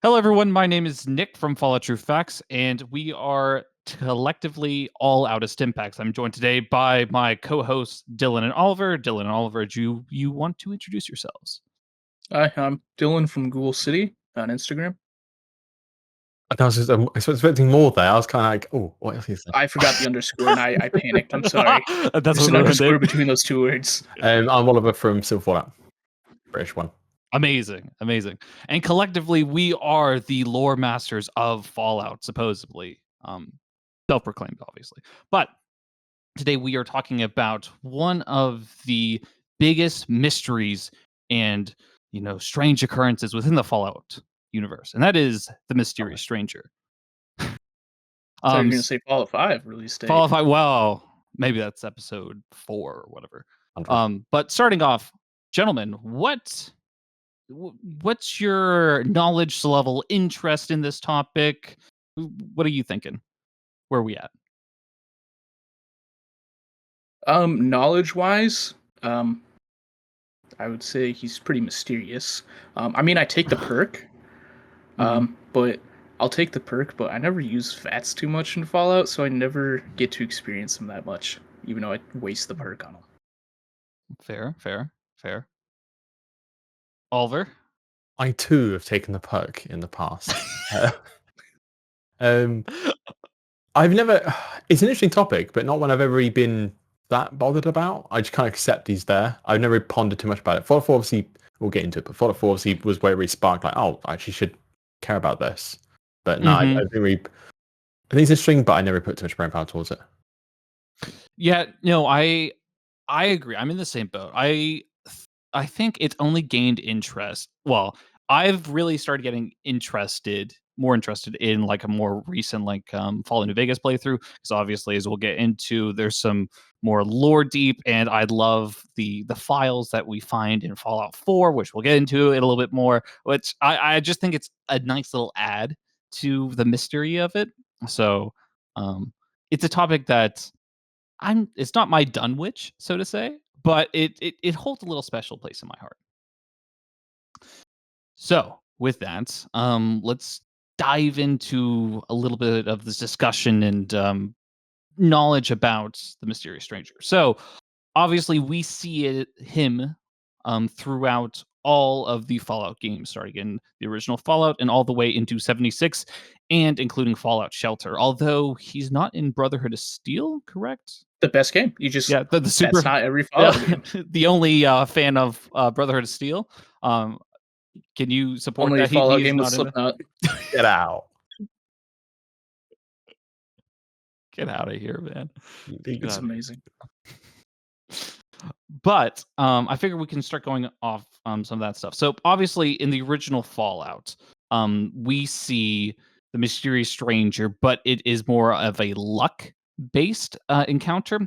Hello, everyone. My name is Nick from Fallout True Facts, and we are collectively all out of Stimpaks. I'm joined today by my co-hosts Dylan and Oliver. Dylan and Oliver, do you want to introduce yourselves? Hi, I'm Dylan from Ghoul City on Instagram. I was expecting more there. I was kind of like, oh, what else is there? I forgot the underscore and I panicked. I'm sorry. That's There's what an ruined underscore it. between those two words. I'm Oliver from Silver Fallout, British one. Amazing. And collectively, we are the lore masters of Fallout, supposedly. Self-proclaimed, obviously. But today we are talking about one of the biggest mysteries and, strange occurrences within the Fallout universe, and that is the mysterious stranger. So you're going to say Fallout 5 release date. Fallout 5, well, maybe that's episode 4 or whatever. But starting off, gentlemen, what's your knowledge level, interest in this topic? What are you thinking? Where are we at? Knowledge-wise, I would say he's pretty mysterious. I take the perk, but I'll take the perk, but I never use Fats too much in Fallout, so I never get to experience him that much, even though I waste the perk on him. Fair. Oliver? I too have taken the perk in the past. I've never. It's an interesting topic, but not one I've ever really been that bothered about. I just kind of accept he's there. I've never pondered too much about it. Fallout 4, obviously, we'll get into it, but Fallout 4 obviously was where it really sparked, like, oh, I actually should care about this. But no, I think it's interesting, but I never put too much brain power towards it. Yeah, no, I agree. I'm in the same boat. I think it's only gained interest. Well, I've really started getting more interested in like a more recent Fallout New Vegas playthrough, because obviously, as we'll get into, there's some more lore deep, and I love the files that we find in Fallout 4, which we'll get into it a little bit more, which I just think it's a nice little add to the mystery of it. So it's a topic that it's not my Dunwich, so to say, but it holds a little special place in my heart. So with that, let's dive into a little bit of this discussion and knowledge about the mysterious stranger. So obviously we see him throughout all of the Fallout games, starting in the original Fallout and all the way into 76, and including Fallout Shelter. Although he's not in Brotherhood of Steel, correct? The best game. The super. That's not every Fallout game. The only fan of Brotherhood of Steel. Can you support only that? Fallout game with Slipknot. Get out. Get out of here, man. It's amazing. But I figure we can start going off some of that stuff. So obviously, in the original Fallout, we see the mysterious stranger, but it is more of a luck-based encounter.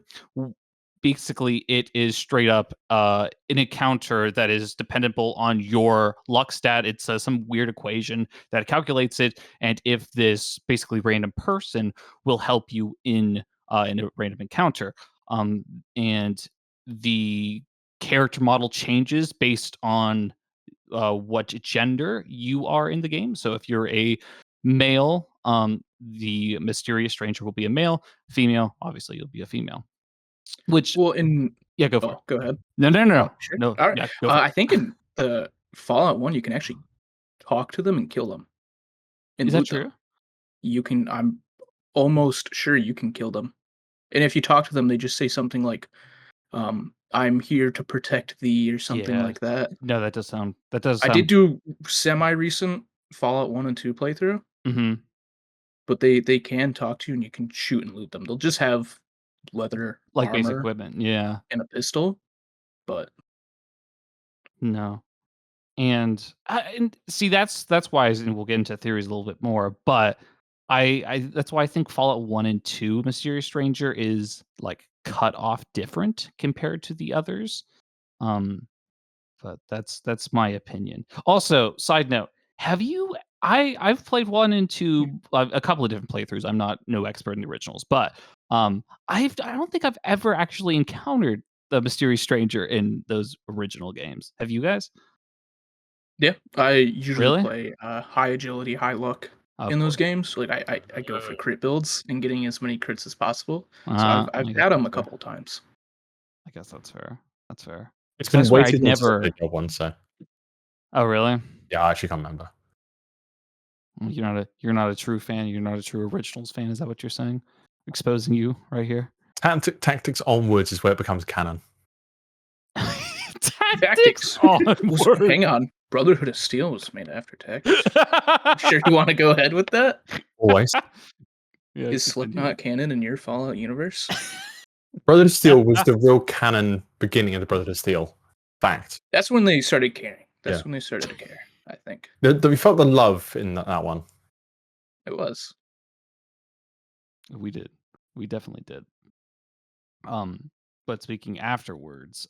Basically, it is straight up an encounter that is dependable on your luck stat. It's some weird equation that calculates it, and if this basically random person will help you in a random encounter, and the character model changes based on what gender you are in the game. So if you're a male, the mysterious stranger will be a male. Female, obviously, you'll be a female. Which, well, go for it. Go ahead. No. Sure. No. All right. Yeah, go for it. I think in the Fallout 1, you can actually talk to them and kill them. Is that true? You can. I'm almost sure you can kill them, and if you talk to them, they just say something like, "I'm here to protect thee" or something like that. No, that does sound. I did do semi-recent Fallout 1 and 2 playthrough. But they can talk to you and you can shoot and loot them. They'll just have leather like basic armor equipment, and a pistol, but no. And see, that's why, and we'll get into theories a little bit more, but I that's why I think Fallout 1 and 2 Mysterious Stranger is like cut off different compared to the others. But that's my opinion. Also, side note, have you I've played 1 and 2 a couple of different playthroughs. I'm no expert in the originals, but I don't think I've ever actually encountered the Mysterious Stranger in those original games. Have you guys? Yeah, I usually Really? play high agility, high luck Of in those course. games. Like I go for crit builds and getting as many crits as possible. So I've I guess had them that's a fair. couple times. I guess that's fair. That's fair. It's 'Cause I been swear way I'd too long since I never. played Gold 1, so Oh, really? yeah, I actually can't remember. You're not a true fan. You're not a true originals fan. Is that what you're saying? Exposing you right here. Tactics onwards is where it becomes canon. Tactics Tactics. onward. Hang on. Brotherhood of Steel was made after Tactics. Sure you want to go ahead with that? Always. Yeah, Is continue. Slipknot canon in your Fallout universe? Brotherhood of Steel was the real canon beginning of the Brotherhood of Steel. Fact. That's when they started caring. Yeah. That's when they started to care, I think. We felt the love in that one. It was. We did. We definitely did. But speaking afterwards,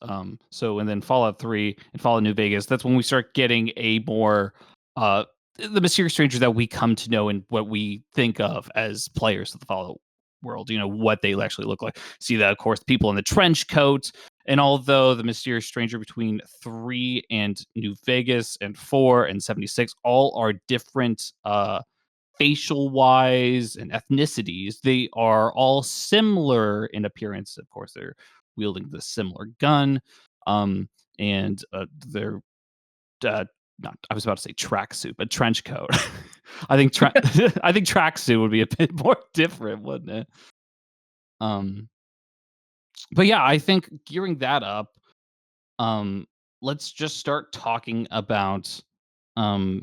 so and then Fallout 3 and Fallout New Vegas, that's when we start getting a more the mysterious strangers that we come to know and what we think of as players of the Fallout world, what they actually look like. See that, of course, people in the trench coat. And although the mysterious stranger between 3 and New Vegas and 4 and 76 all are different facial wise and ethnicities, they are all similar in appearance. Of course, they're wielding the similar gun, and they're not. I was about to say tracksuit, but trench coat. I think I think tracksuit would be a bit more different, wouldn't it? But yeah, I think gearing that up. Let's just start talking about um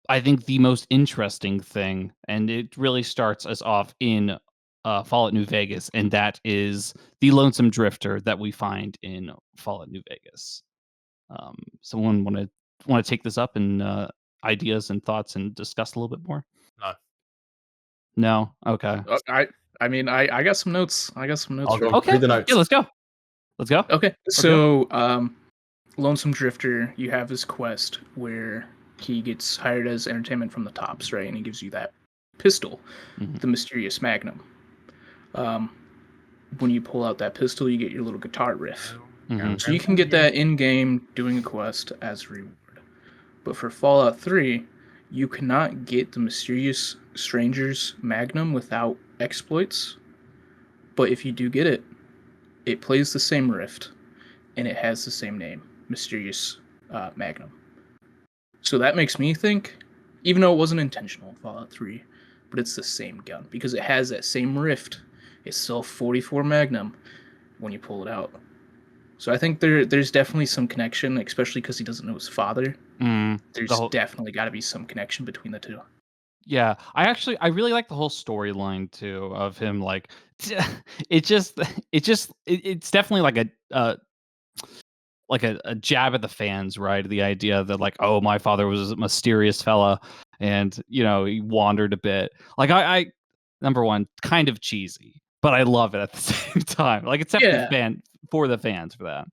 I think the most interesting thing, and it really starts us off in Fallout New Vegas, and that is the lonesome drifter that we find in Fallout New Vegas. Someone want to take this up and ideas and thoughts and discuss a little bit more? No. No. Okay. I mean I got some notes. I got some notes I'll for go you. Okay. read the Yeah. notes. Let's go. Let's go. Okay, so Lonesome Drifter, you have his quest where he gets hired as entertainment from the tops, right? And he gives you that pistol, the mysterious Magnum. When you pull out that pistol, you get your little guitar riff. So you can get that in game doing a quest as a reward. But for Fallout 3, you cannot get the mysterious stranger's Magnum without exploits. But if you do get it, it plays the same riff and it has the same name, Mysterious Magnum. So that makes me think, even though it wasn't intentional in Fallout 3, but it's the same gun because it has that same rift. It's still 44 Magnum when you pull it out. So I think there's definitely some connection, especially because he doesn't know his father. There's definitely got to be some connection between the two. Yeah, I really like the whole storyline too of him. Like, it's definitely like a jab at the fans, right? The idea that like, oh, my father was a mysterious fella, and he wandered a bit. Like I number one, kind of cheesy, but I love it at the same time. Like it's definitely Yeah, for the fans for that.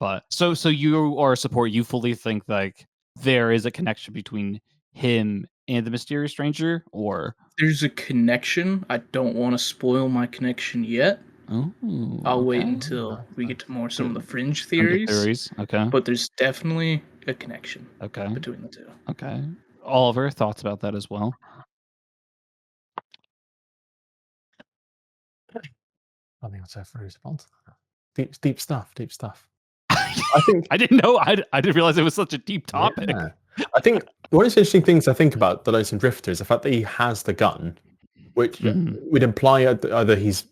But so you are a support. You fully think like there is a connection between him and the mysterious stranger, or there's a connection. I don't want to spoil my connection yet. oh, I'll wait okay. until we get to some of the fringe Under theories. okay, But there's definitely a connection okay, between the two. okay. Oliver, thoughts about that as well? I think that's a response. Deep stuff. Deep stuff. I think I didn't know. I didn't realize it was such a deep topic. Yeah. I think one of the interesting things I think about the Lonesome Drifter is the fact that he has the gun, which would imply either he's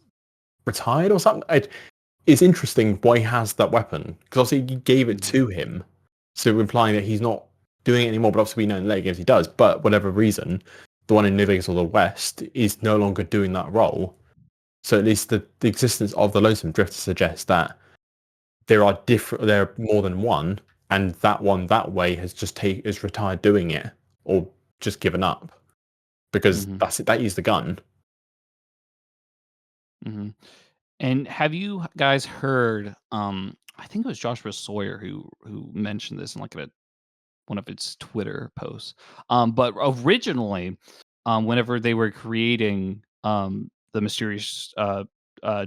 retired or something. It's interesting why he has that weapon because obviously you gave it to him, so implying that he's not doing it anymore. But obviously we know in later games he does. But whatever reason, the one in New Vegas or the West is no longer doing that role. So at least the existence of the Lonesome Drifter suggests that there are more than one, and that one that way has just is retired doing it or just given up because that's it. That is the gun. And have you guys heard? I think it was Joshua Sawyer who mentioned this in like one of its Twitter posts. But originally, whenever they were creating the mysterious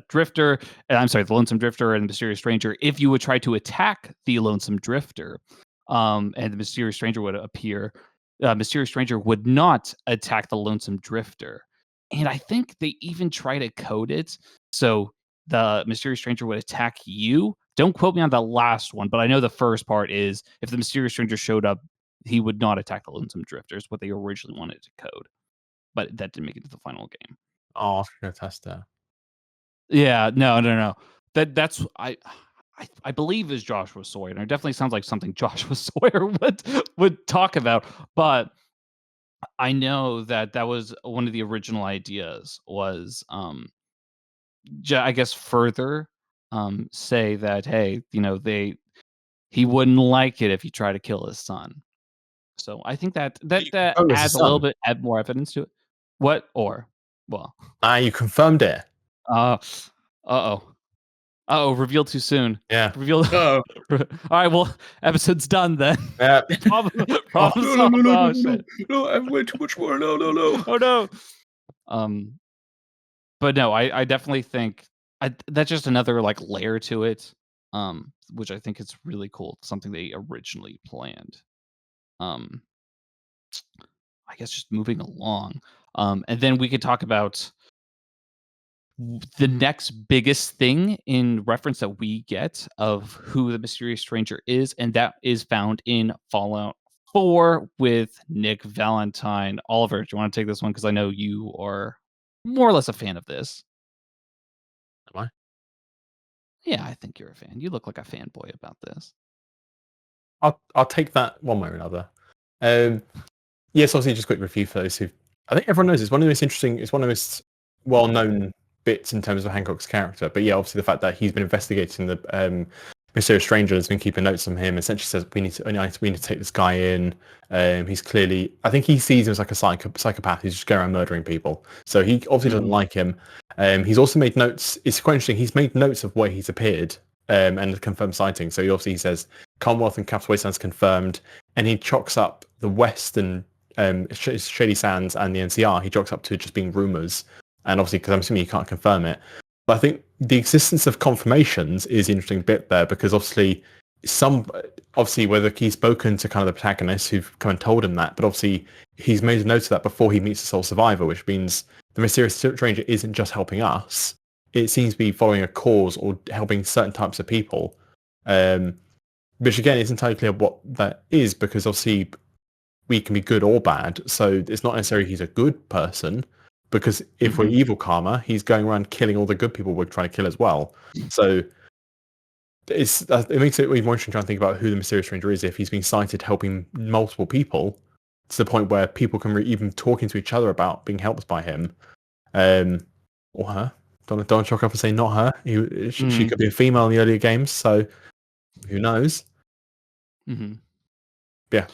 drifter, and I'm sorry, the lonesome drifter and the mysterious stranger, if you would try to attack the lonesome drifter, and the mysterious stranger would appear. Mysterious stranger would not attack the lonesome drifter, and I think they even try to code it so the mysterious stranger would attack you. Don't quote me on the last one, but I know the first part is if the mysterious stranger showed up, he would not attack the lonesome drifters, what they originally wanted to code, but that didn't make it to the final game. Oh, I'm gonna test that. Yeah, no. That's I believe is Joshua Sawyer, and it definitely sounds like something Joshua Sawyer would talk about. But I know that that was one of the original ideas was, I guess further, say that hey, he wouldn't like it if you try to kill his son. So I think But you that confirmed it's his adds a little son. bit add more evidence to it. What or well, Ah, you confirmed it. uh, uh-oh. Uh-oh, revealed too soon. Yeah. Revealed. Oh. All right, well, episode's done then. Yeah. Problem Oh, No, solved. Oh, no, shit. no, I have way too much more. No. Oh, no. Um, but no, I definitely think that's just another, like, layer to it, which I think is really cool, something they originally planned. Um, I guess just moving along, and then we could talk about the next biggest thing in reference that we get of who the mysterious stranger is, and that is found in Fallout 4 with Nick Valentine. Oliver, do you want to take this one? Because I know you are more or less a fan of this. Am I? Yeah, I think you're a fan. You look like a fanboy about this. I'll take that one way or another. Yes, obviously, just a quick review for those who I think everyone knows it's one of the most interesting. It's one of the most well-known bits in terms of Hancock's character. But yeah, obviously the fact that he's been investigating the mysterious stranger has been keeping notes on him. Essentially says we need to take this guy in. He's clearly, I think he sees him as like a psychopath who's just going around murdering people. So he obviously doesn't like him. He's also made notes. It's quite interesting. He's made notes of where he's appeared and confirmed sighting. So he says Commonwealth and Capital Wastelands confirmed, and he chalks up the Western Shady Sands and the NCR. He chalks up to just being rumors, and obviously because I'm assuming you can't confirm it. But I think the existence of confirmations is the interesting bit there because obviously whether he's spoken to kind of the protagonists who've come and told him that, but obviously he's made a note of that before he meets the sole survivor, which means the mysterious stranger isn't just helping us. It seems to be following a cause or helping certain types of people. Which again isn't entirely clear what that is because obviously we can be good or bad. So it's not necessarily he's a good person because if we're evil karma, he's going around killing all the good people we're trying to kill as well. So it makes it even more interesting trying to think about who the mysterious stranger is if he's being cited helping multiple people to the point where people can even talking to each other about being helped by him or her. Don't chalk up and say not her. She could be a female in the earlier games, so who knows? Yeah.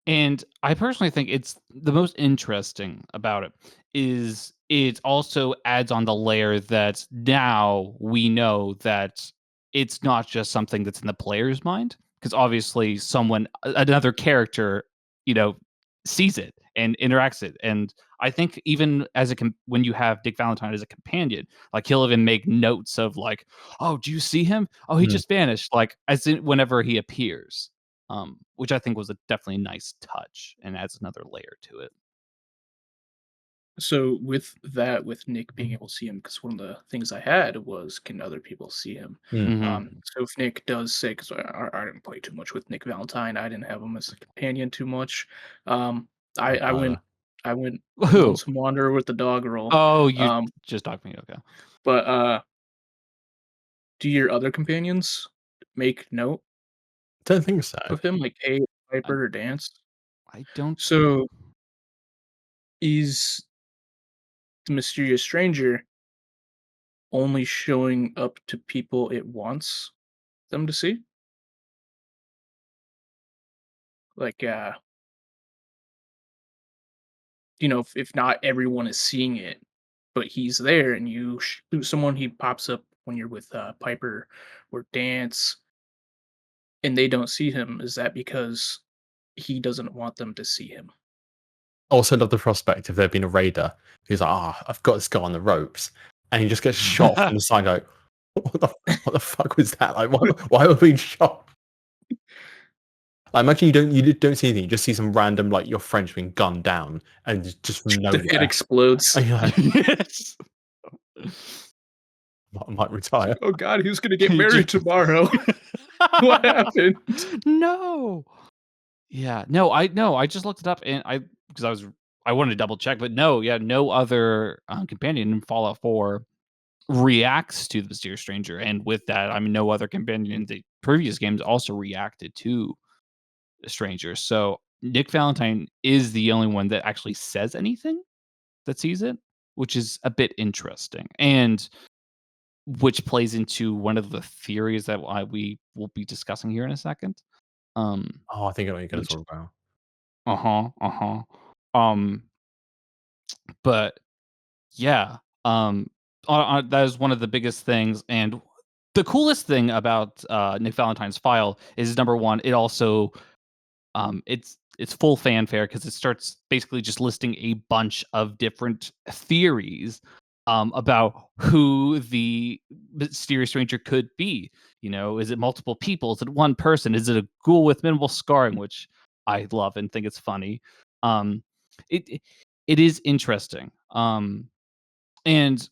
And I personally think it's the most interesting about it is it also adds on the layer that now we know that it's not just something that's in the player's mind because obviously another character, sees it and interacts it. And I think even when you have Dick Valentine as a companion, like he'll even make notes of like, oh, do you see him? Oh, he just vanished. Like as in whenever he appears. Which I think was a definitely nice touch and adds another layer to it. So with Nick being able to see him, because one of the things I had was, can other people see him? So if Nick does say, because I didn't play too much with Nick Valentine, I didn't have him as a companion too much. I went Who? Lonesome Wanderer with the dog roll. Oh, you just talked me. Okay. But do your other companions make note Don't think so. of him, like hey, Piper or Dance? I don't. So is the mysterious stranger only showing up to people it wants them to see? Like, if not everyone is seeing it, but he's there and you shoot someone, he pops up when you're with Piper or Dance, and they don't see him. Is that because he doesn't want them to see him? Also love the prospect of there being a raider who's like, I've got this guy on the ropes, and he just gets shot from the side. Like, what the fuck was that? Like, why were we being shot? I imagine you don't see anything. You just see some random like your friends being gunned down, and just from It nowhere. explodes. And you're like, Yes. I might retire. Oh God, who's gonna get You married just- tomorrow? What happened? No. Yeah. No, I just looked it up and because I wanted to double check, but no, yeah, no other companion in Fallout 4 reacts to the mysterious stranger, and with that, I mean, no other companion in the previous games also reacted to the stranger. So Nick Valentine is the only one that actually says anything that sees it, which is a bit interesting, and which plays into one of the theories that we will be discussing here in a second. Oh, I think I know what you're going to Which talk about. um, but yeah, that is one of the biggest things, and the coolest thing about Nick Valentine's file is number one, it also it's full fanfare because it starts basically just listing a bunch of different theories about who the mysterious stranger could be. You know, is it multiple people? Is it one person? Is it a ghoul with minimal scarring, which I love and think it's funny. Um, it it is interesting. And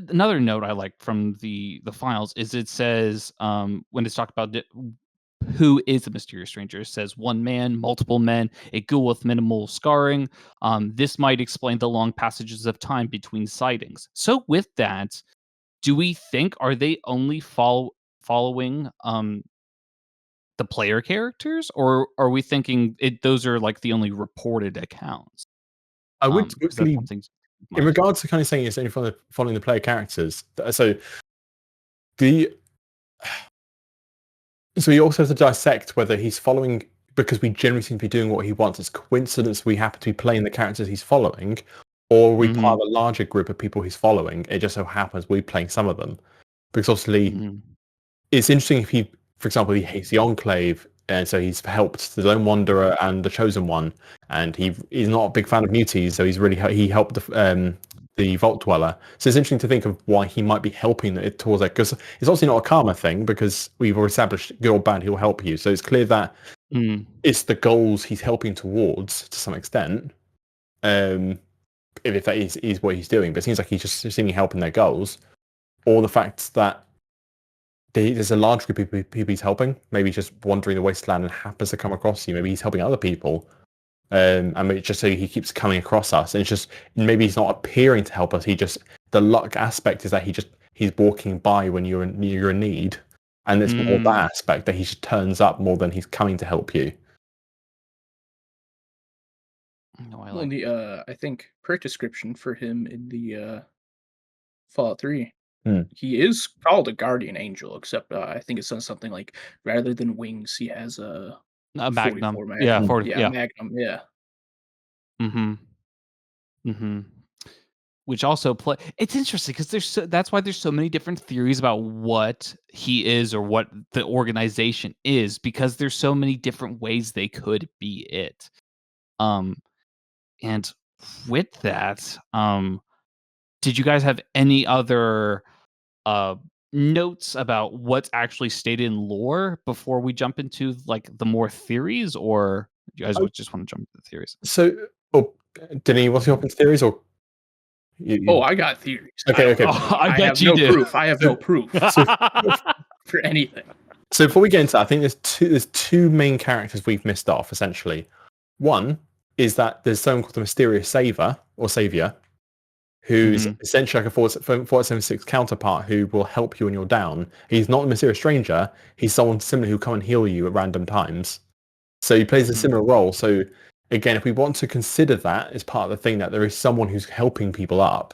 another note I like from the files is it says when it's talked about who is a mysterious stranger, it says one man, multiple men, a ghoul with minimal scarring. This might explain the long passages of time between sightings. So with that, do we think are they only following the player characters, or are we thinking those are like the only reported accounts? I would Because that's quickly, something to keep in in mind. regards to kind of saying it's only following the player characters. So the so you also have to dissect whether he's following because we generally seem to be doing what he wants. It's coincidence we happen to be playing the characters he's following, or we Mhm. part of a larger group of people he's following. It just so happens we're playing some of them. Because obviously Mhm. it's interesting if he, for example, he hates the Enclave, and so he's helped the Lone Wanderer and the Chosen One, and he's not a big fan of muties, so he helped the Vault Dweller. So it's interesting to think of why he might be helping it towards that, because it's obviously not a karma thing, because we've established good or bad, he'll help you. So it's clear that Mm. it's the goals he's helping towards to some extent. Um, if that is what he's doing, but it seems like he's just seemingly helping their goals, or the fact that there's a large group of people he's helping. Maybe he's just wandering the wasteland and happens to come across you. Maybe he's helping other people. I mean, just so he keeps coming across us. And it's just, maybe he's not appearing to help us. The luck aspect is that he's walking by when you're in need. And it's more Mm. that aspect that he just turns up more than he's coming to help you. No, I Well, like. I think perk description for him in the Fallout 3, Hmm. he is called a guardian angel, except I think it says something like rather than wings, he has a A Magnum. 44 Yeah, Magnum. 40, Yeah, yeah. Magnum. Yeah. Mhm. Mhm. Which also it's interesting because that's why there's so many different theories about what he is or what the organization is, because there's so many different ways they could be it. Um, and with that, did you guys have any other uh notes about what's actually stated in lore before we jump into like the more theories, or you guys Oh, would just want to jump into the theories? so, oh, Denny, what's your open theories? Or Oh, I got theories. I okay, don't okay. know. Oh, I I bet have you no do. proof. I have So, no proof so for anything. So before we get into that, I think there's two main characters we've missed off essentially. One is that there's someone called the Mysterious Savior, who's Mhm. essentially like a 476 counterpart who will help you when you're down. He's not a mysterious stranger. He's someone similar who come and heal you at random times. So he plays a Mhm. similar role. So again, if we want to consider that as part of the thing, that there is someone who's helping people up,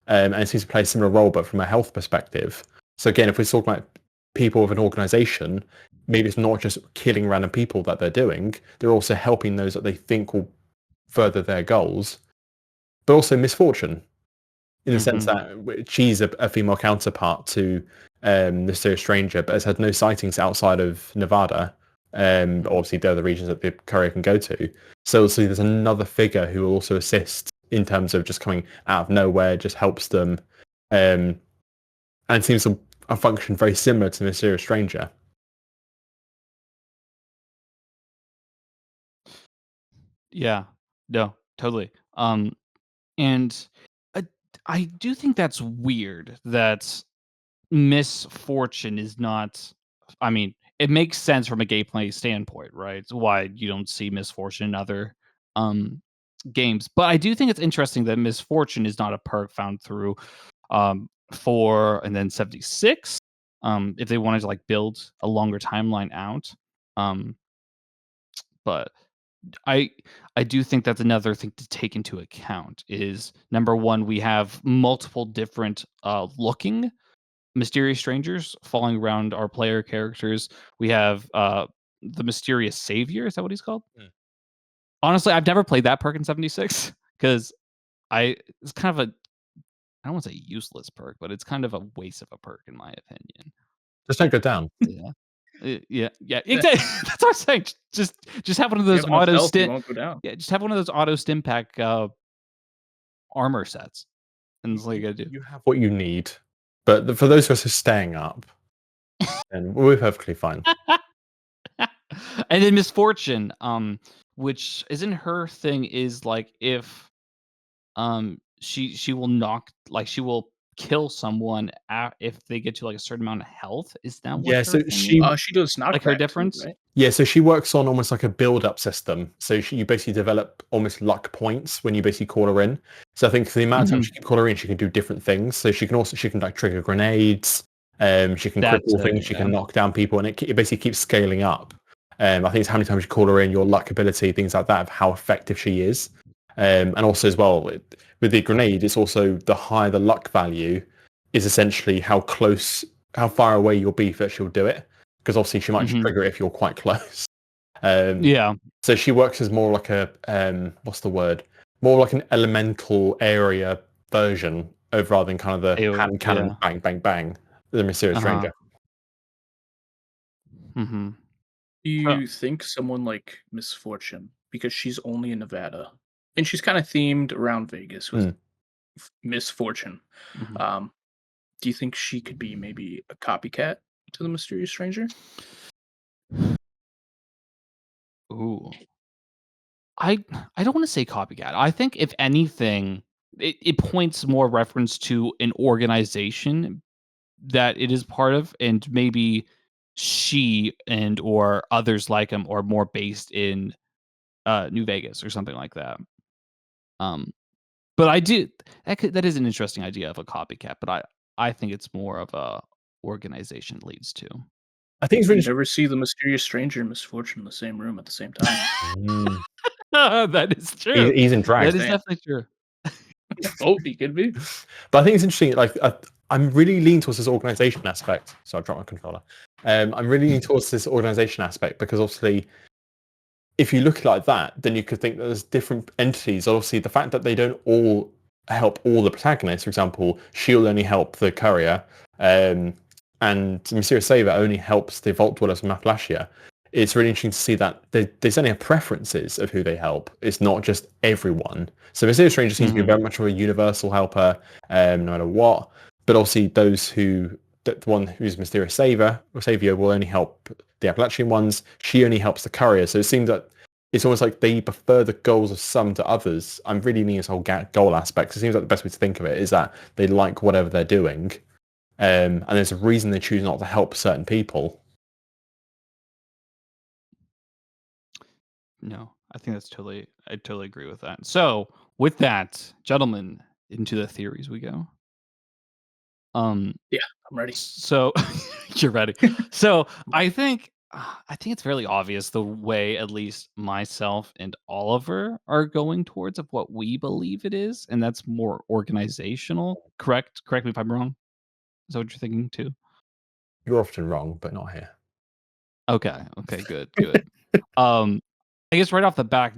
and it seems to play a similar role, but from a health perspective. So again, if we're talking about people of an organization, maybe it's not just killing random people that they're doing. They're also helping those that they think will further their goals, but also misfortune in the sense Mhm. that she's a female counterpart to the Mysterious Stranger, but has had no sightings outside of Nevada. Obviously, the other regions that the courier can go to. So, there's another figure who will also assist in terms of just coming out of nowhere, just helps them, and seems to function very similar to the Mysterious Stranger. Yeah. No, totally. And I, I do think that's weird that misfortune is not. I mean, it makes sense from a gameplay standpoint, right? It's why you don't see misfortune in other um games. But I do think it's interesting that misfortune is not a perk found through 4 and then 76. If they wanted to like build a longer timeline out. Um, but I I do think that's another thing to take into account is number one, we have multiple different looking mysterious strangers falling around our player characters. We have the mysterious savior, is that what he's called? Mm. Honestly, I've never played that perk in 76 because it's kind of a I don't want to say useless perk, but it's kind of a waste of a perk in my opinion. Just don't go down. Yeah. Yeah, exactly. That's what I'm saying. Just have one of If you those have enough auto health, you stim won't go down. yeah, just have one of those auto stim pack armor sets, and You, that's all you you, gotta do. you have what you need, but for those of us who are staying up, then we're perfectly fine. And then misfortune, which isn't her thing is like if she will knock like she will kill someone if they get to like a certain amount of health. Is that what Yeah, her so thing is? She does Like her knockback too, difference? right? yeah, so she works on almost like a build-up system. So you basically develop almost luck points when you basically call her in. So I think for the amount of Hmm. times you can call her in, she can do different things. So she can like trigger grenades. She can That's cripple it. things. She Yeah. can knock down people, and it basically keeps scaling up. I think it's how many times you call her in, your luck ability, things like that, of how effective she is. And also as well with the grenade, it's also the higher the luck value is essentially how far away you'll be that she'll do it. Because obviously she might just Hmm. trigger it if you're quite close. Um, Yeah. so she works as more like a what's the word? More like an elemental area version of rather than kind of the AoE. hand cannon Yeah. bang bang bang, the mysterious Uh huh. stranger. Hmm. Do So, you think someone like Misfortune, because she's only in Nevada, and she's kind of themed around Vegas with Hmm. Misfortune, mhm. um, do you think she could be maybe a copycat to the mysterious stranger? Ooh. I I don't want to say copycat. I think if anything, it points more reference to an organization that it is part of, and maybe she and or others like him are more based in New Vegas or something like that. Um, but I do that is an interesting idea of a copycat, but I think it's more of a organization leads to. I think it's You really never see the mysterious stranger and Misfortune in the same room at the same time. Mm. That is He's, true. he's in That drag. is Saying. definitely true. Oh, he could be. But I think it's interesting. Like I'm really leaning towards this organization aspect. So I dropped my controller. I'm really leaning towards this organization aspect because obviously if you look at it like that, then you could think that there's different entities. Obviously, the fact that they don't all help all the protagonists, for example, she'll only help the courier, and Mysterious Saver only helps the Vault Dwellers from Appalachia. It's really interesting to see that they certainly have preferences of who they help. It's not just everyone. So Mysterious Stranger seems to be Mhm. very much of a universal helper, no matter what. But obviously, the one who's Mysterious Saver or Savior will only help the Appalachian ones. She only helps the courier. So it seems that it's almost like they prefer the goals of some to others. I'm really meaning this whole goal aspect. It seems like the best way to think of it is that they like whatever they're doing, and there's a reason they choose not to help certain people. No, I think I totally agree with that. So, with that, gentlemen, into the theories we go. Um, Yeah, I'm ready. so you're ready. So, I think it's fairly obvious the way at least myself and Oliver are going towards of what we believe it is, and that's more organizational. Correct? Correct me if I'm wrong. Is that what you're thinking too? You're often wrong, but not here. Okay. Okay. Good. Good. I guess right off the bat,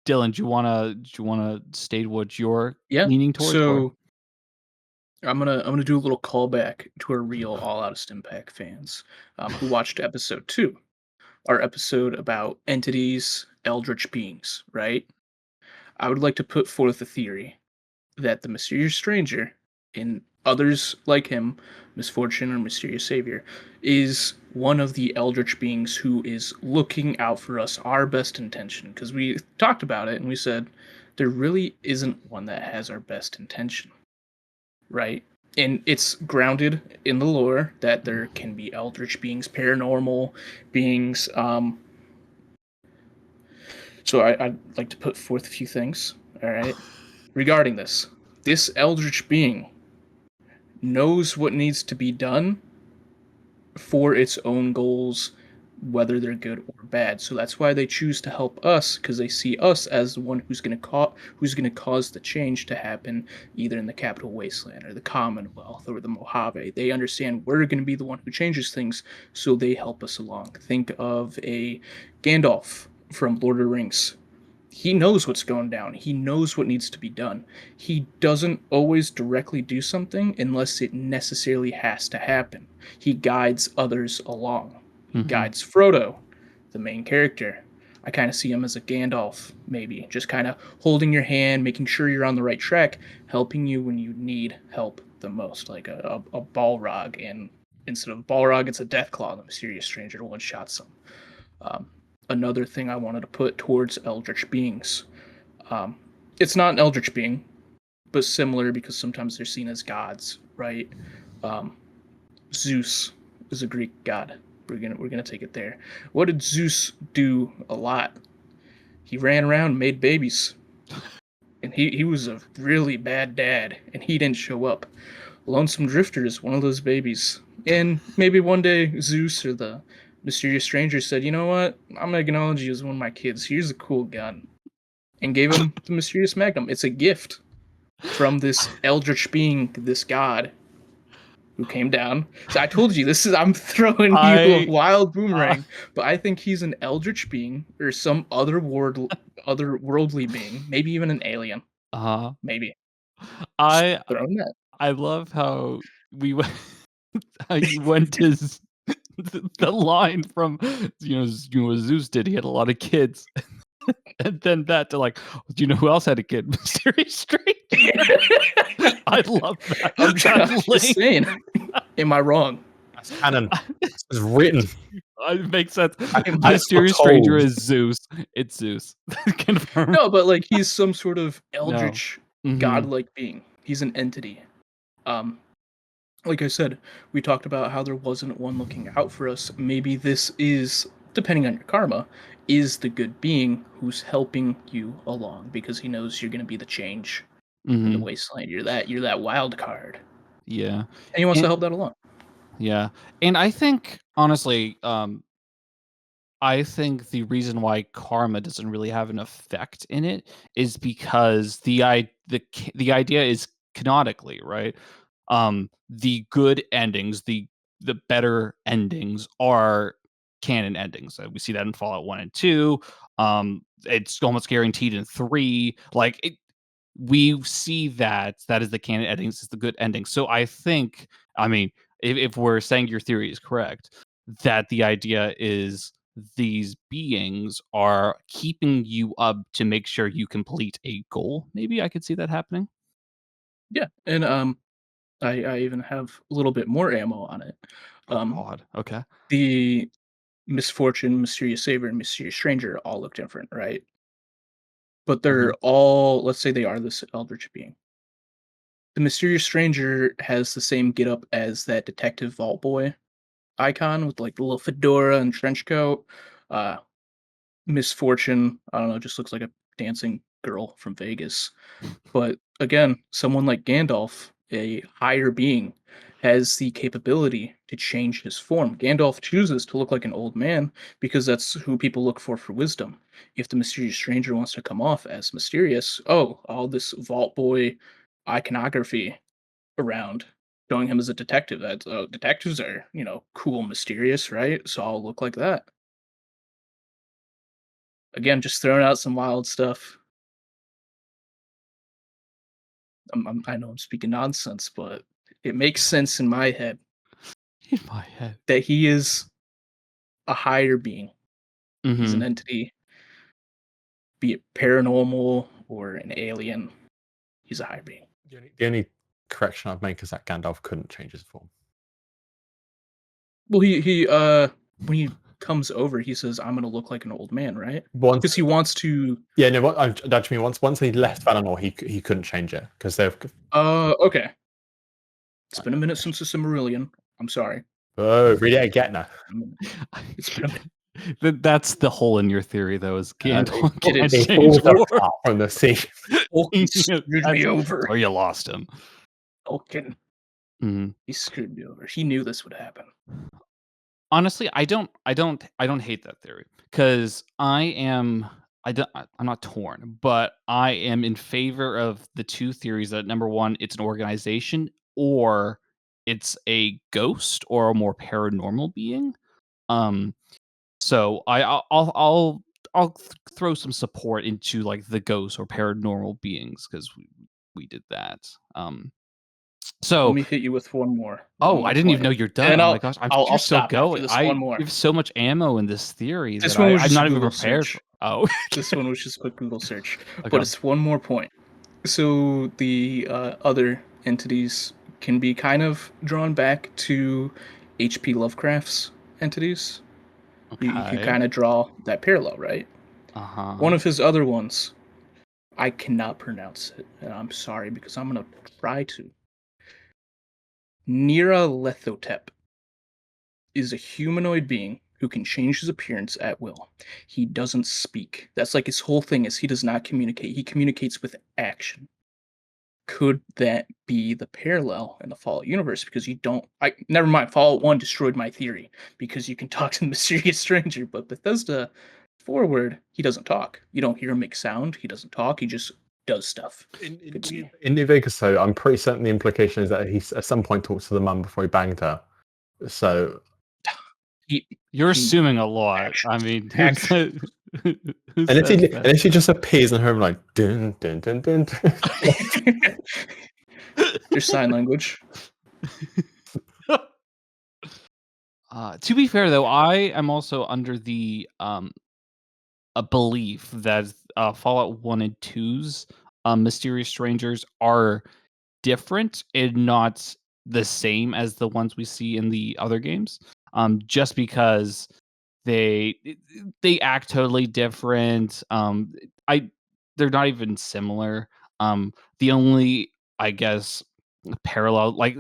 Dylan, do you wanna state what you're Yeah. leaning towards, or So I'm gonna do a little callback to our real All Out Stimpack fans who watched episode 2, our episode about entities, eldritch beings, right? I would like to put forth a theory that the mysterious stranger in others like him, Misfortune or Mysterious Savior, is one of the eldritch beings who is looking out for us, our best intention. Because we talked about it and we said there really isn't one that has our best intention, right? And it's grounded in the lore that there can be eldritch beings, paranormal beings. So I'd like to put forth a few things, all right, regarding this. This eldritch being knows what needs to be done for its own goals, whether they're good or bad. So that's why they choose to help us, because they see us as the one who's gonna cause the change to happen, either in the Capital Wasteland or the Commonwealth or the Mojave. They understand we're gonna be the one who changes things, so they help us along. Think of a Gandalf from Lord of the Rings. He knows what's going down. He knows what needs to be done. He doesn't always directly do something unless it necessarily has to happen. He guides others along. He guides Frodo, the main character. I kind of see him as a Gandalf, maybe, just kind of holding your hand, making sure you're on the right track, helping you when you need help the most, like a Balrog. And instead of Balrog, it's a Deathclaw, the mysterious stranger one shots him. Um, Another thing I wanted to put towards eldritch beings. It's not an eldritch being, but similar because sometimes they're seen as gods, right? Um, Zeus is a Greek god. We're gonna take it there. What did Zeus do a lot? He ran around and made babies. And he was a really bad dad, and he didn't show up. Lonesome Drifter is one of those babies. And maybe one day Zeus or the mysterious stranger said, you know what? I'm gonna acknowledge you as one of my kids. Here's a cool gun. And gave him the mysterious magnum. It's a gift from this eldritch being, this god who came down. So I told you this is I'm throwing you a I wild uh, boomerang, but I think he's an eldritch being or some otherworldly being, maybe even an alien. uh Maybe. Just I throwing that. I love how we went how you went to the line from what Zeus did. He had a lot of kids, and then that to like, do you know who else had a kid? Mysterious Stranger. I love that. I'm That just link. saying. Am I wrong? That's canon. It's written. It makes sense. I Mysterious Stranger foretold. is Zeus. It's Zeus. Confirmed. No, but like he's some sort of No. eldritch Mhm. godlike being. He's an entity. Um like I said, we talked about how there wasn't one looking out for us. Maybe this is, depending on your karma, is the good being who's helping you along because he knows you're gonna be the change in the Mhm. wasteland. You're that wild card. Yeah. And he wants to And help that along. yeah. And I think honestly, I think the reason why karma doesn't really have an effect in it is because the idea is canonically, right? The good endings, the better endings are canon endings. We see that in Fallout 1 and 2. It's almost guaranteed in 3. Like we see that is the canon endings, is the good ending. So I think, I mean, if we're saying your theory is correct, that the idea is these beings are keeping you up to make sure you complete a goal. Maybe I could see that happening. Yeah. And I even have a little bit more ammo on it. Oh Um God. Okay. the Misfortune, Mysterious Savior, and Mysterious Stranger all look different, right? But they're Uh-huh. all, let's say they are this eldritch being. The Mysterious Stranger has the same getup as that Detective Vault Boy icon with like the little fedora and trench coat. Uh, Misfortune, I don't know, just looks like a dancing girl from Vegas. But again, someone like Gandalf, a higher being, has the capability to change his form. Gandalf chooses to look like an old man because that's who people look for wisdom. If the mysterious stranger wants to come off as mysterious, oh, all this Vault Boy iconography around showing him as a detective. That detectives are, cool, mysterious, right? So I'll look like that. Again, just throwing out some wild stuff. I know I'm speaking nonsense, but it makes sense in my head In my head. that he is a higher being. He's an Mhm. entity, be it paranormal or an alien. He's a higher being. The only correction I've made because that Gandalf couldn't change his form. Well, he when he comes over, he says, "I'm gonna look like an old man," right? Once, Because he wants to. yeah, no, what I mean once he left Valinor, he couldn't change it because they've. Okay. It's been a minute since the Silmarillion. I'm sorry. Oh, read it again now. It's been a minute. That's the hole in your theory, though, is Gandalf It can't is. It change falls form. apart from the sea. Tolkien screwed me over. Or you lost him. Tolkien, Mhm. he screwed me over. He knew this would happen. Honestly, I don't hate that theory because I'm not torn, but I am in favor of the two theories that number one, it's an organization or it's a ghost or a more paranormal being. Um, so I'll throw some support into like the ghosts or paranormal beings because we did that. Let So me hit you with one more. oh, I didn't even know point. you're done. And Oh my gosh, I'll you're still stop after going. this one more. You have so much ammo in this theory This that one was I'm just a not even Google prepared search. for. Oh, This one was just a quick Google search. okay. But it's one more point. So the other entities can be kind of drawn back to H.P. Lovecraft's entities. You can Okay. kind of draw that parallel, right? Uh-huh. One of his other ones, I cannot pronounce it, and I'm sorry because I'm gonna try to. Nyarlathotep is a humanoid being who can change his appearance at will. He doesn't speak. That's like his whole thing is he does not communicate. He communicates with action. Could that be the parallel in the Fallout universe? Because you don't. I never mind. Fallout 1 destroyed my theory because you can talk to the mysterious stranger, but Bethesda forward, he doesn't talk. You don't hear him make sound. He doesn't talk. He just does stuff. In New Vegas, though, I'm pretty certain the implication is that he at some point talked to the mum before he banged her. So You're he assuming a lot. action- I mean, action. who unless says he that? unless he just appears in her room like dun dun dun dun. There's sign language. To be fair, though, I am also under the a belief that Fallout 1 and 2's mysterious strangers are different and not the same as the ones we see in the other games. Just because they they act totally different. They're not even similar. The only, I guess, parallel, like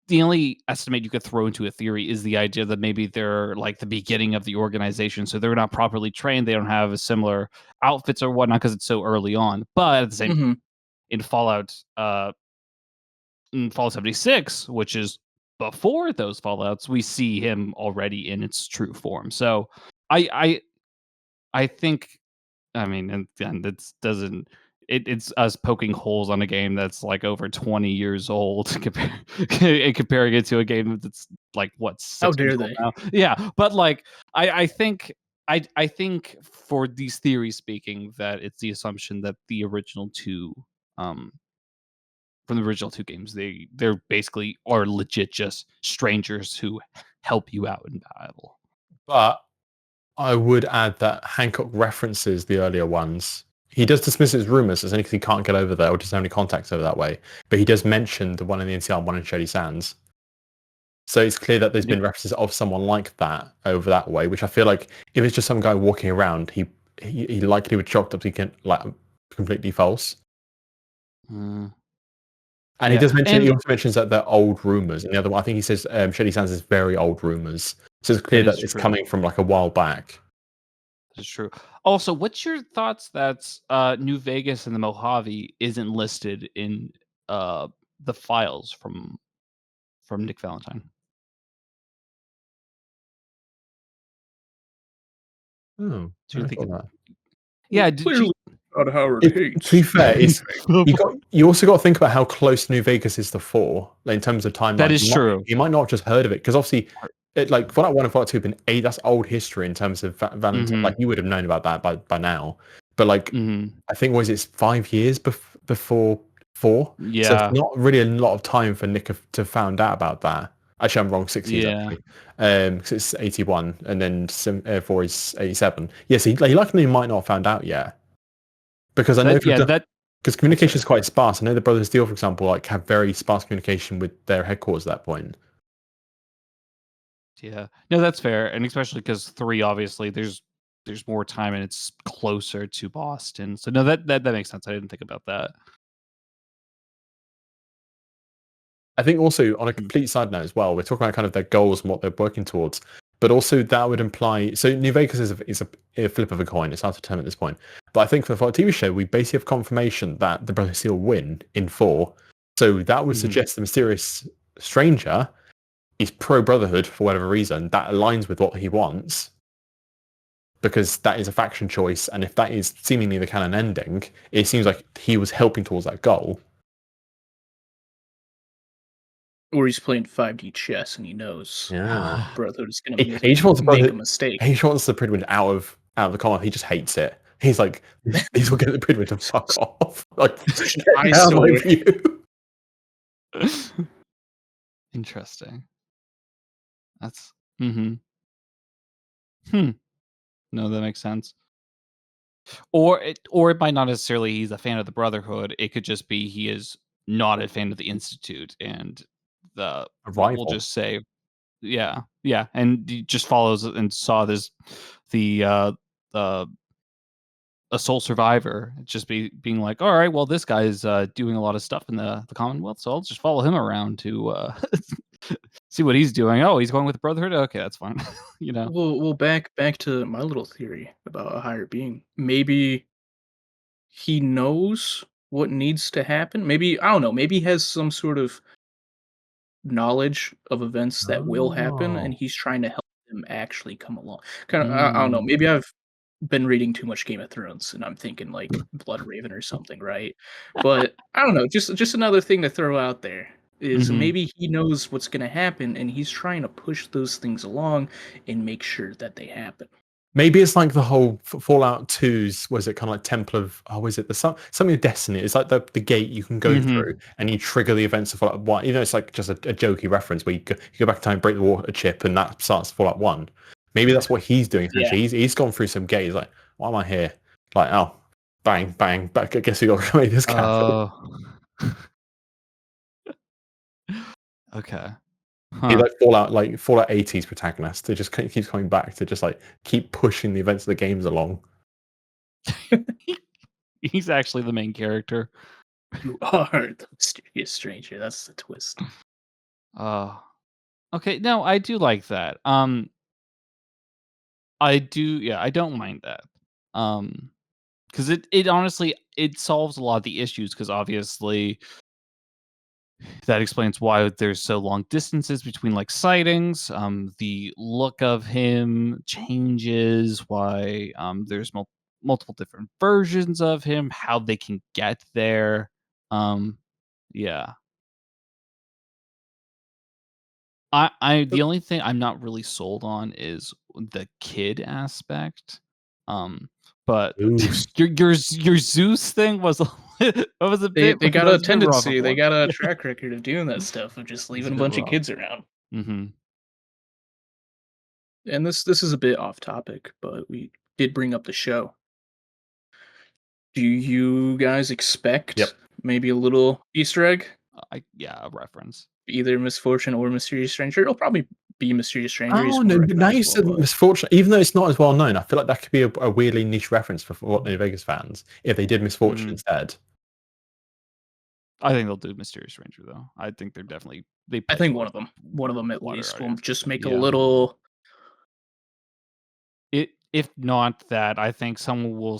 the only estimate you could throw into a theory is the idea that maybe they're like the beginning of the organization, so they're not properly trained. They don't have a similar outfits or whatnot because it's so early on. But at the same, Mm-hmm. in Fallout 76, which is before those Fallouts, we see him already in its true form. So I think, I mean, and again, that doesn't. It's us poking holes on a game that's like over 20 years old, and comparing it to a game that's like what How 6 years dare old they? now. Yeah, but like I think I think for these theories speaking, that it's the assumption that the original two, um, from the original two games, they're basically are legit just strangers who help you out in battle. But I would add that Hancock references the earlier ones. He does dismiss it as rumors, as only because he can't get over there or just only contacts over that way. But he does mention the one in the NCR, one in Shady Sands. So it's clear that there's Yep. been references of someone like that over that way, which I feel like if it's just some guy walking around, he likely would chalk up to like completely false. Mm, And he yeah, does mention, he and also mentions that they're old rumors. And the other one, I think he says Shady Sands is very old rumors. So it's clear that is that it's true. coming from like a while back. That's true. Also, what's your thoughts that New Vegas and the Mojave isn't listed in the files from Nick Valentine? Oh, Do you I think? thought that. Yeah. Did you? Clearly, not Howard To be hates. fair, it's you also got to think about how close New Vegas is to 4, like, in terms of That timeline. is true. You might not have just heard of it because obviously, like Fallout 1 and Fallout 2 have been that's old history in terms of Valentine. Like you would have known about that by now. But like I think was it's 5 years before 4, so it's Yeah. not really a lot of time for Nick to found out about that. Actually, I'm wrong. 6 years Yeah. actually, because it's 81 and then 4 is 87. Yes, he likely might not have found out yet. Because I know if you've done, Because communication is quite sparse. I know the Brothers of Steel, for example, like have very sparse communication with their headquarters at that point. Yeah. No, that's fair, and especially because 3, obviously, there's more time and it's closer to Boston. So no, that makes sense. I didn't think about that. I think also on a complete side note as well, we're talking about kind of their goals and what they're working towards, but also that would imply so New Vegas is a flip of a coin. It's hard to determine at this point, but I think for the TV show, we basically have confirmation that the Brothers of Steel win in 4. So that would suggest the mysterious stranger is pro Brotherhood for whatever reason that aligns with what he wants, because that is a faction choice, and if that is seemingly the canon ending, it seems like he was helping towards that goal. Or he's playing 5D chess and he knows Yeah. Brotherhood is going He to just wants make a mistake. He just wants the Pridwin out of the common. He just hates it. He's like, these will get the Pridwin to fuck off. Like, Such an get out of my eyesore. view. Interesting. That's No, that makes sense. Or it might not necessarily he's a fan of the Brotherhood. It could just be he is not a fan of the Institute, and A we'll rival. just say, yeah, and he just follows and saw this the a sole survivor just being like, all right, well, this guy's doing a lot of stuff in the Commonwealth, so I'll just follow him around to see what he's doing. Oh, he's going with the Brotherhood. Okay, that's fine. You know. Well, back to my little theory about a higher being. Maybe he knows what needs to happen. Maybe I don't know. Maybe he has some sort of knowledge of events that will happen, and Oh. he's trying to help them actually come along. Kind of, I don't know. Maybe I've been reading too much Game of Thrones, and I'm thinking like Blood Raven or something, right? But I don't know. Just another thing to throw out there is maybe he knows what's going to happen, and he's trying to push those things along and make sure that they happen. Maybe it's like the whole Fallout 2's, was it kind of like Temple of, is it something of Destiny? It's like the gate you can go through and you trigger the events of Fallout 1. You know, it's like just a jokey reference where you go back in time, break the water chip, and that starts Fallout 1. Maybe that's what he's doing essentially. Yeah. He's gone through some gate. He's like, why am I here? Like, oh, bang, bang, back. I guess we got to make this capital. Okay. He like Fallout 80's protagonist. It just keeps coming back to just like keep pushing the events of the games along. He's actually the main character. You are the mysterious stranger. That's the twist. Okay, no, I do like that. I don't mind that. Because it honestly it solves a lot of the issues, because obviously that explains why there's so long distances between like sightings. The look of him changes, why there's multiple different versions of him, how they can get there. Yeah. The only thing I'm not really sold on is the kid aspect. But Zeus. your Zeus thing was a They bit got that a was a bit rough tendency. They one. got a track record of doing that stuff, of just It's a leaving a bit bunch of rough. kids around. Mhm. And this is a bit off topic, but we did bring up the show. Do you guys expect maybe a little Easter egg? A reference. Either Misfortune or Mysterious Stranger. It'll probably be Mysterious Stranger. He's Oh more no! Now you recognizable, said but Misfortune, even though it's not as well known, I feel like that could be a weirdly niche reference for what New Vegas fans if they did Misfortune instead. I think they'll do Mysterious Stranger though. I think they're definitely I play think for one of them at wider least will audience. just make a Yeah. little. If not that, I think someone will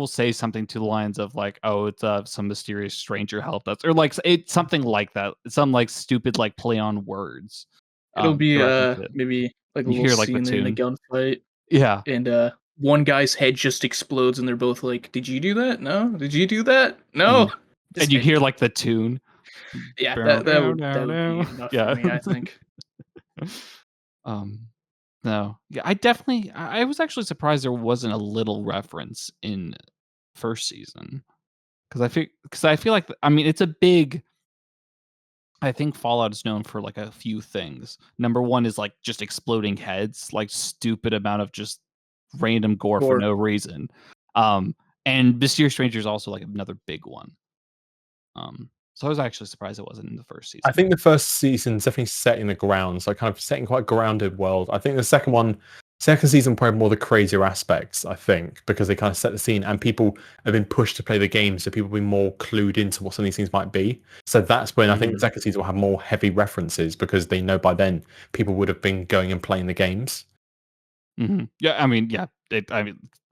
say something to the lines of like, "Oh, it's some mysterious stranger helped us," or like it's something like that. Some like stupid like play on words. It'll To be reference it. maybe like a You little hear like the scene in a tune. gunfight, Yeah. and one guy's head just explodes, and they're both like, "Did you do that? No. Did you do that? No." Just And you hear maybe. like the tune. Yeah, Bow, that down, would down, be down. enough for Yeah. me, I think. No. Yeah, I was actually surprised there wasn't a little reference in first season, because I feel like I mean it's a big. I think Fallout is known for like a few things. Number one is like just exploding heads, like stupid amount of just random gore for Or no reason. Um, And Mysterious Stranger is also like another big one. So I was actually surprised it wasn't in the first season. I think the first season's definitely setting the ground, so kind of setting quite a grounded world. I think the second season probably more the crazier aspects, I think, because they kind of set the scene and people have been pushed to play the game, so people have been more clued into what some of these things might be. So that's when I think the second season will have more heavy references because they know by then people would have been going and playing the games. Yeah, I mean,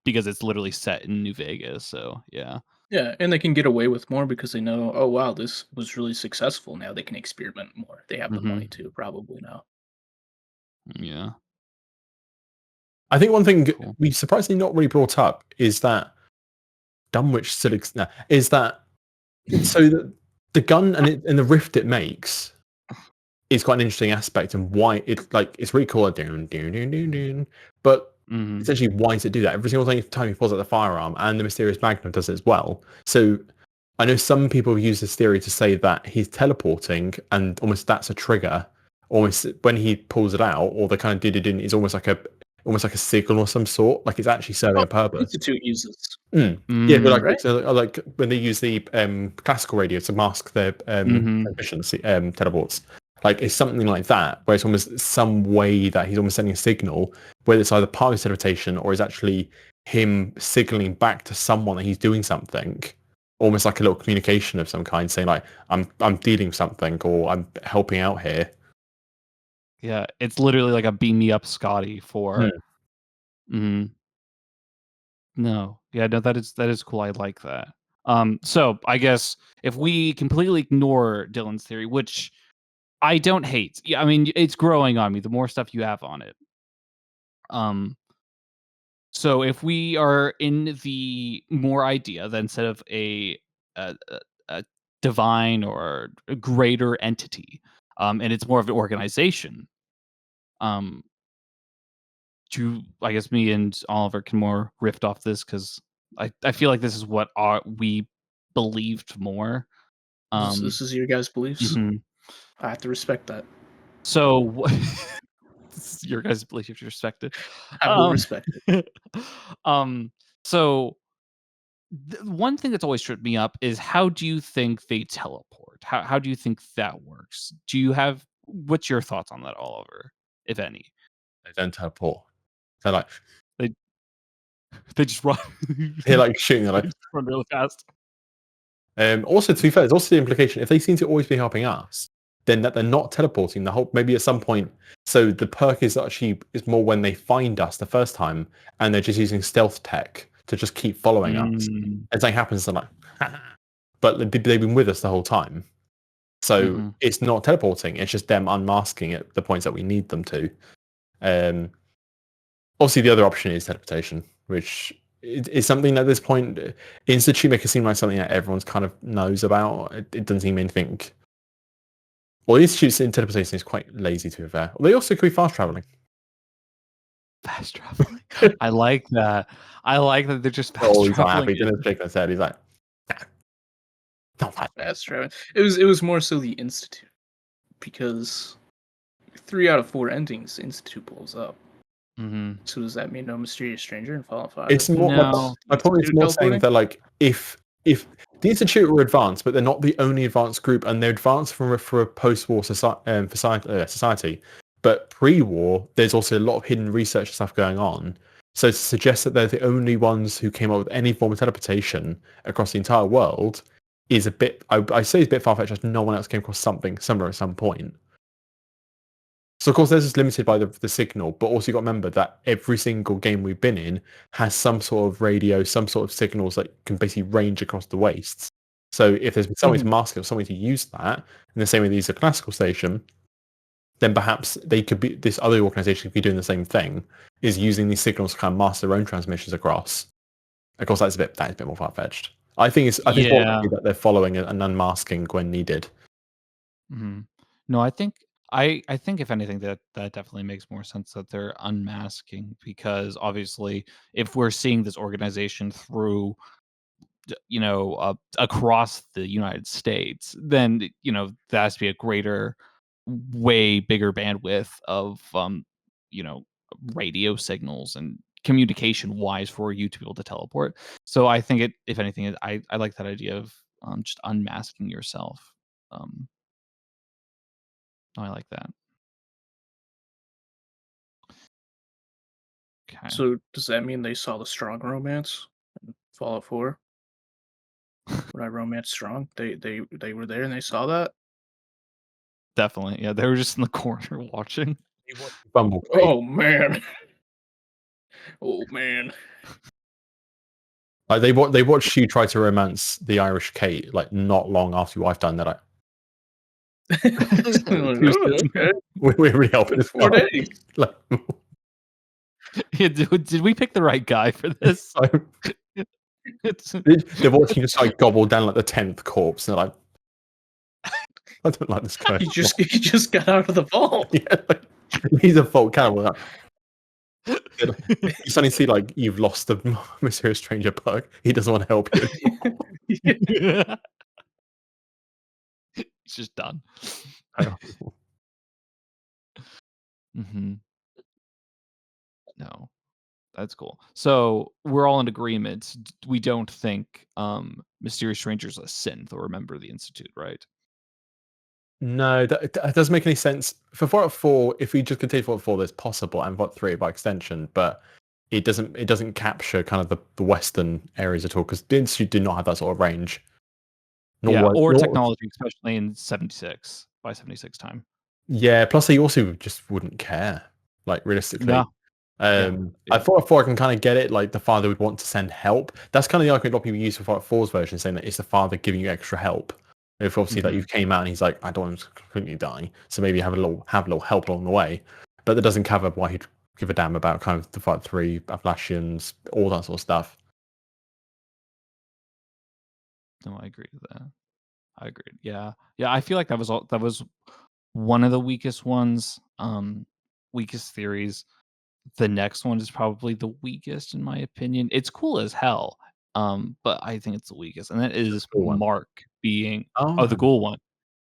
because it's literally set in New Vegas, so yeah. Yeah, and they can get away with more because they know, oh wow, this was really successful. Now they can experiment more. They have the money to probably now. Yeah. I think one thing Cool. we surprisingly not really brought up is that Dunwich still is that so the gun and the rift it makes is quite an interesting aspect and why it's really cool, but essentially why does it do that? Every single time he pulls out the firearm, and the mysterious Magnum does it as well. So I know some people use this theory to say that he's teleporting and almost that's a trigger. Almost when he pulls it out, or the kind of did it in is almost like a signal of some sort, like it's actually serving a purpose. Institute uses. Yeah, but like, Right? so, like when they use the classical radio to mask their transmissions, teleports, like it's something like that, where it's almost some way that he's almost sending a signal, whether it's either part of his teleportation or is actually him signaling back to someone that he's doing something, almost like a little communication of some kind, saying like I'm dealing something or I'm helping out here. Yeah, it's literally like a beam me up Scotty for. No, yeah, no, that is cool. I like that. So I guess if we completely ignore Dylan's theory, which I don't hate, yeah, I mean it's growing on me. The more stuff you have on it, so if we are in the more idea that instead of a divine or a greater entity, and it's more of an organization, um, I guess me and Oliver can more riff off this because I feel like this is what we believed more. This is your guys' beliefs. Mhm. I have to respect that. So this is your guys' belief, you have to respect it. I will respect it. um, so one thing that's always tripped me up is how do you think they teleport? How do you think that works? What's your thoughts on that, Oliver, if any? They don't teleport. They're like They they just run. they're like shooting. They're They like. just run really fast. Also, to be fair, there's also the implication if they seem to always be helping us, then that they're not teleporting the whole. Maybe at some point, so the perk is more when they find us the first time, and they're just using stealth tech to just keep following us. And something happens, they're like, but they've been with us the whole time, so it's not teleporting. It's just them unmasking at the points that we need them to. Obviously, the other option is teleportation, which is something at this point Institute make it seem like something that everyone's kind of knows about. It doesn't seem anything. Well, the Institute's interpretation is quite lazy, to be fair. They also could be fast traveling. Fast traveling. I like that. I like that they're just fast Oh, he's not traveling. happy. Didn't shake his head. He's like, nah, not that. That's true. It was more so the Institute because 3 out of 4 endings Institute blows up. So does that mean no Mysterious Stranger in Fallout 5? It's more. No. My point is more saying that like if the Institute were advanced, but they're not the only advanced group, and they're advanced for a post-war society. But pre-war, there's also a lot of hidden research stuff going on. So to suggest that they're the only ones who came up with any form of teleportation across the entire world is a bit. I say it's a bit far-fetched. As no one else came across something similar at some point. So of course, this is limited by the signal, but also you got to remember that every single game we've been in has some sort of radio, some sort of signals that can basically range across the wastes. So if there's been some way to mask it or some way to use that, in the same way they use a classical station, then perhaps they could be this other organization could be doing the same thing, is using these signals to kind of mask their own transmissions across. Of course, that is a bit more far fetched. I think it's more likely that they're following and unmasking when needed. No, I think if anything that definitely makes more sense that they're unmasking because obviously if we're seeing this organization through across the United States, then there has to be a greater, way bigger bandwidth of radio signals and communication wise for you to be able to teleport. So I think it, if anything, I like that idea of just unmasking yourself. I like that. Okay. So does that mean they saw the strong romance in Fallout 4? When I romance strong, they were there and they saw that. Definitely. Yeah, they were just in the corner watching. You watch Bumble Kate. Oh man. Oh man. Like they watched you try to romance the Irish Kate like not long after your wife died. And they're like, Too Oh, soon. okay. we're really helping Good this 4 guy. days. Like, Yeah, did we pick the right guy for this? so It's, they're watching you just like gobble down like the 10th corpse, and they're like, I don't like this guy. He just got out of the vault. Yeah, like, he's a fault cannibal. Like, you suddenly see like you've lost the mysterious stranger bug. He doesn't want to help you. it's just done. hmm No, that's cool. So we're all in agreement. We don't think Mysterious Stranger's a synth or a member of the Institute, right? No, that doesn't make any sense. For Fallout 4, if we just continue Fallout 4, there's possible, and Fallout 3 by extension, but it doesn't capture kind of the western areas at all, because the Institute do not have that sort of range. Yeah, or nor- technology, especially in 76 by 76 time. Yeah, plus they also just wouldn't care, like realistically. No. I thought 4 I can kind of get it, like the father would want to send help. That's kind of the argument a lot of people use for Fallout 4's version, saying that it's the father giving you extra help. If obviously that you came out and he's like, I don't want him to completely die, so maybe have a little help along the way. But that doesn't cover why he'd give a damn about kind of the Fallout 3, Appalachians, all that sort of stuff. No, I agree with that. I agree. Yeah. Yeah, I feel like that was one of the weakest ones, weakest theories. The next one is probably the weakest in my opinion. It's cool as hell, but I think it's the weakest, and that is cool one. Mark being the Oh, cool one.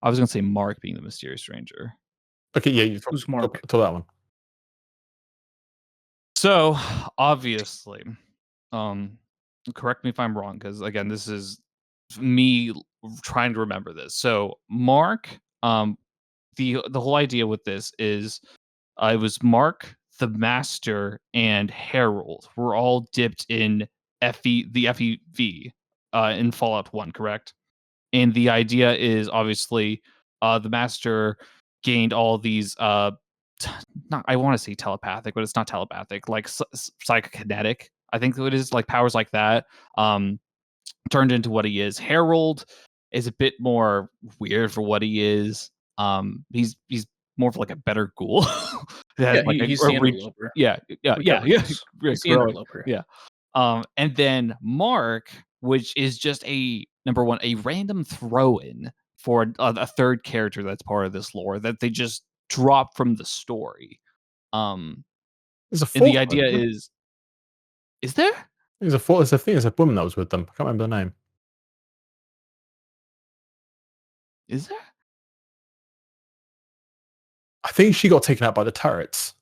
I was gonna say Mark being the mysterious stranger. okay, yeah, you Who's Mark? talk that one. So obviously, correct me if I'm wrong, because again, this is me trying to remember this. So Mark, the whole idea with this is it was Mark, the Master, and Harold were all dipped in the FEV in Fallout 1, correct? And the idea is obviously the Master gained all these not, I want to say telepathic, but it's not telepathic, like psychokinetic. I think it is like powers like that. Turned into what he is. Harold is a bit more weird for what he is. He's more of like a better ghoul. That has like He's a the interloper. yeah, We got yeah. Lucas. Great, He's the growing. interloper. Yeah. And then Mark, which is just a number one, a random throw-in for a third character that's part of this lore that they just drop from the story. There's a And the fourth idea one. is there? There's a fourth. There's a thing. There's a woman that was with them. I can't remember the name. Is there? I think she got taken out by the turrets.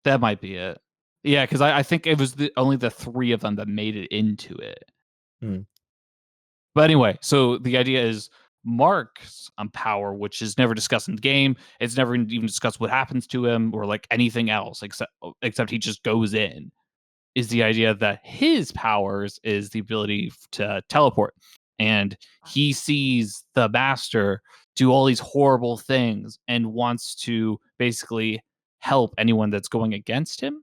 That might be it. Yeah, because I think it was only the three of them that made it into it. Hmm. But anyway, so the idea is Mark's power, which is never discussed in the game. It's never even discussed what happens to him or like anything else, except he just goes in. Is the idea that his powers is the ability to teleport, and he sees the Master do all these horrible things and wants to basically help anyone that's going against him,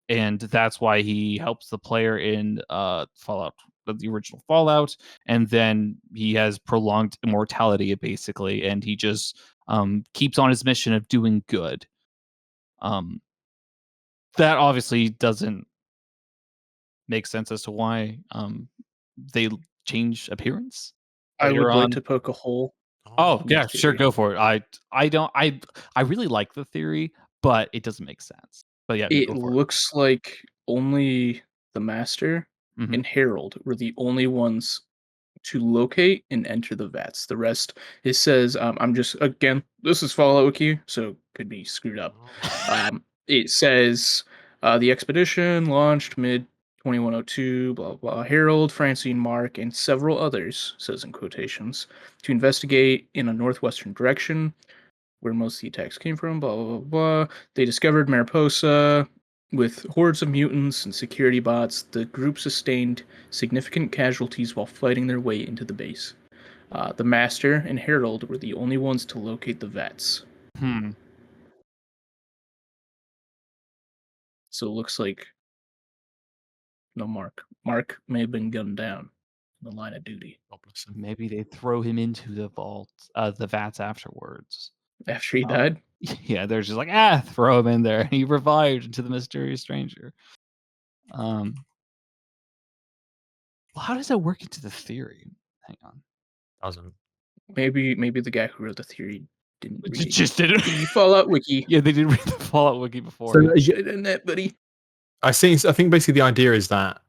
and that's why he helps the player in Fallout, the original Fallout, and then he has prolonged immortality basically, and he just keeps on his mission of doing good. That obviously doesn't make sense as to why they change appearance I later would like on. to poke a hole. Oh in your yeah, sure, theory. go for it. I don't I really like the theory, but it doesn't make sense. But yeah, no, It go for it. looks like only the Master Mhm. and Harold were the only ones to locate and enter the vats. The rest, it says, I'm just, again, this is Fallout Wiki, so could be screwed up. It says The expedition launched mid 2102, blah, blah. Harold, Francine, Mark, and several others, says in quotations, to investigate in a northwestern direction where most of the attacks came from, blah, blah, blah, blah. They discovered Mariposa with hordes of mutants and security bots. The group sustained significant casualties while fighting their way into the base. The Master and Harold were the only ones to locate the vets. Hmm. So it looks like no Mark. Mark may have been gunned down in the line of duty God bless him. Maybe they throw him into the vault, the vats afterwards. after he died. Yeah, they're just like, throw him in there. He revived into the mysterious stranger. Well, how does that work into the theory? Hang on. Doesn't. Maybe the guy who wrote the theory didn't read Just didn't. the Fallout wiki. Yeah, they did read the Fallout wiki before. So Shit in that, buddy. I think basically the idea is that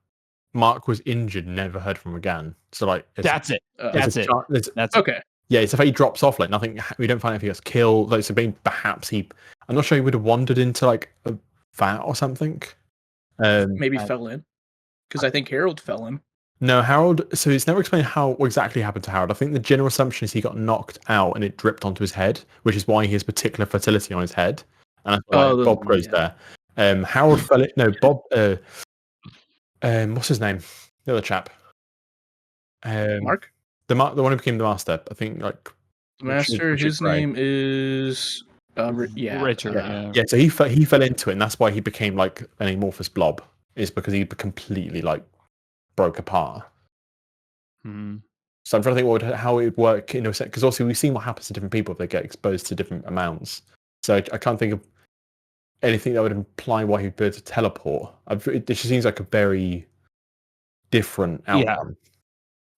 Mark was injured, never heard from again. So like That's it. That's it. That's it. Okay. Yeah, it's the fact he drops off. Like nothing. We don't find out if he gets killed. Like so, maybe perhaps he. I'm not sure he would have wandered into like a vat or something. Maybe I- fell in. Because I think Harold fell in. No, Harold. So it's never explained what exactly happened to Harold. I think the general assumption is he got knocked out and it dripped onto his head, which is why he has particular fertility on his head. And that's why Bob grows there. Harold fell in. No, Bob. What's his name? The other chap. Mark? The one who became the master. I think like The Master, Richard his Gray. name is... Richard. Yeah. Yeah, so he fell into it, and that's why he became like an amorphous blob. Is because he completely like broke apart. Hmm. So I'm trying to think how it would work in a sense, because also we've seen what happens to different people if they get exposed to different amounts. So I can't think of anything that would imply why he'd be able to teleport. It just seems like a very different outcome.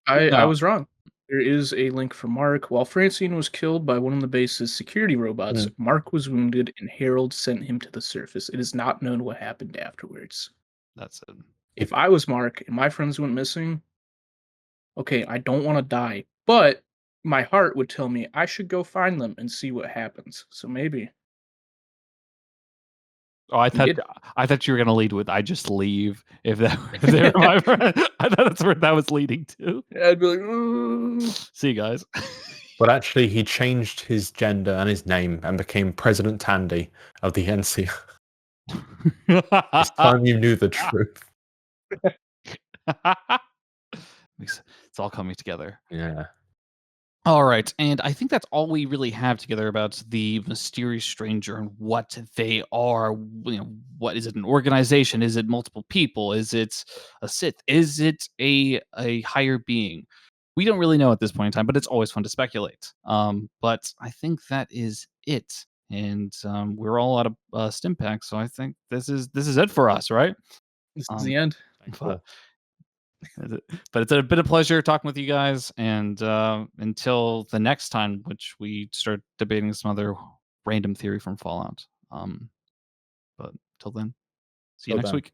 I was wrong. There is a link for Mark. While Francine was killed by one of the base's security robots, Mark was wounded and Harold sent him to the surface. It is not known what happened afterwards. That's it. If I was Mark and my friends went missing, okay, I don't want to die, but my heart would tell me I should go find them and see what happens. So maybe. Oh, I thought you were gonna lead with "I just leave" if they were my friend. I thought that's where that was leading to. Yeah, I'd be like, "Mm." See you guys. But actually, he changed his gender and his name and became President Tandy of the NC. It's time you knew the truth. It's all coming together. Yeah. All right, and I think that's all we really have together about the mysterious stranger and what they are. What is it? An organization? Is it multiple people? Is it a Sith? Is it a higher being? We don't really know at this point in time, but it's always fun to speculate. But I think that is it, and we're all out of stim packs, so I think this is it for us, right? This is the end. But it's been a pleasure talking with you guys, and until the next time, which we start debating some other random theory from Fallout. But till then, see you next week.